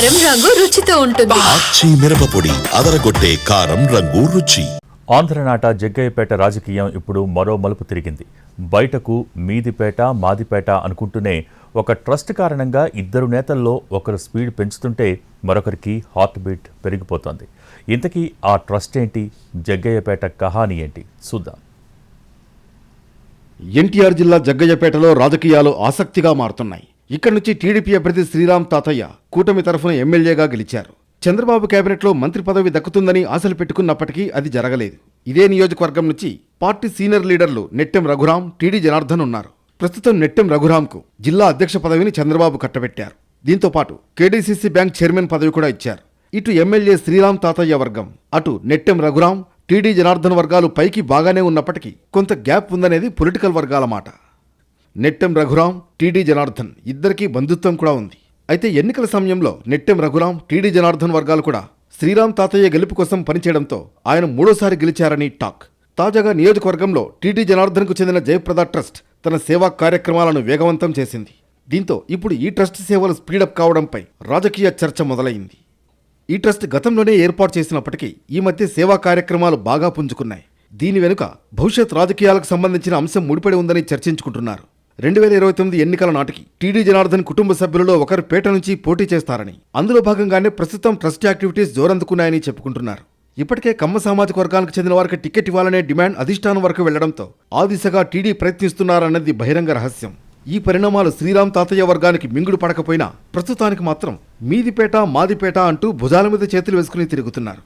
కారం రంగు రుచితో ఉంటుంది. ఆచి మిరపపొడి అదరగొట్టే కారం రంగు రుచి. ఆంధ్రనాట జగ్గయ్యపేట రాజకీయం ఇప్పుడు మరో మలుపు తిరిగింది. బయటకు మీదిపేట మాదిపేట అనుకుంటూనే ఒక ట్రస్ట్ కారణంగా ఇద్దరు నేతల్లో ఒకరు స్పీడ్ పెంచుతుంటే మరొకరికి హార్ట్ బీట్ పెరిగిపోతోంది. ఇంతకీ ఆ ట్రస్ట్ ఏంటి? జగ్గయ్యపేట కహానీ ఏంటి? చూద్దాం. ఎన్టీఆర్ జిల్లా జగ్గయ్యపేటలో రాజకీయాలు ఆసక్తిగా మారుతున్నాయి. ఇక్కడి నుంచి టీడీపీ అభ్యర్థి శ్రీరామ్ తాతయ్య కూటమి తరఫున ఎమ్మెల్యేగా గెలిచారు. చంద్రబాబు కేబినెట్లో మంత్రి పదవి దక్కుతుందని ఆశలు పెట్టుకున్నప్పటికీ అది జరగలేదు. ఇదే నియోజకవర్గం నుంచి పార్టీ సీనియర్ లీడర్లు నెట్టెం రఘురాం, టీడీ జనార్దన్ ఉన్నారు. ప్రస్తుతం నెట్టెం రఘురాంకు జిల్లా అధ్యక్ష పదవిని చంద్రబాబు కట్టబెట్టారు. దీంతో పాటు కేడీసీసీ బ్యాంక్ చైర్మన్ పదవి కూడా ఇచ్చారు. ఇటు ఎమ్మెల్యే శ్రీరామ్ తాతయ్య వర్గం, అటు నెట్టెం రఘురాం, టీడీ జనార్దన్ వర్గాలు పైకి బాగానే ఉన్నప్పటికీ కొంత గ్యాప్ ఉందనేది పొలిటికల్ వర్గాల మాట. నెట్టెం రఘురాం, టీడీ జనార్దన్ ఇద్దరికీ బంధుత్వం కూడా ఉంది. అయితే ఎన్నికల సమయంలో నెట్టెం రఘురాం, టీడీ జనార్దన్ వర్గాలు కూడా శ్రీరామ్ తాతయ్య గెలుపు కోసం పనిచేయడంతో ఆయన మూడోసారి గెలిచారని టాక్. తాజాగా నియోజకవర్గంలో టీడీ జనార్దన్కు చెందిన జయప్రద ట్రస్ట్ తన సేవా కార్యక్రమాలను వేగవంతం చేసింది. దీంతో ఇప్పుడు ఈ ట్రస్ట్ సేవలు స్పీడప్ కావడంపై రాజకీయ చర్చ మొదలైంది. ఈ ట్రస్ట్ గతంలోనే ఏర్పాటు చేసినప్పటికీ ఈ మధ్య సేవా కార్యక్రమాలు బాగా పుంజుకున్నాయి. దీని వెనుక భవిష్యత్ రాజకీయాలకు సంబంధించిన అంశం ముడిపడి ఉందని చర్చించుకుంటున్నారు. 2029 ఎన్నికల నాటికి టీడీ జనార్దన్ కుటుంబ సభ్యులలో ఒకరు పేట నుంచి పోటీ చేస్తారని, అందులో భాగంగానే ప్రస్తుతం ట్రస్ట్ యాక్టివిటీస్ జోరందుకున్నాయని చెప్పుకుంటున్నారు. ఇప్పటికే కమ్మ సామాజిక వర్గానికి చెందిన వారికి టికెట్ ఇవ్వాలనే డిమాండ్ అధిష్టానం వరకు వెళ్లడంతో ఆ దిశగా టీడీ ప్రయత్నిస్తున్నారన్నది బహిరంగ రహస్యం. ఈ పరిణామాలు శ్రీరామ్ తాతయ్య వర్గానికి మింగుడు పడకపోయినా ప్రస్తుతానికి మాత్రం మీదిపేట మాదిపేట అంటూ భుజాల మీద చేతులు వేసుకుని తిరుగుతున్నారు.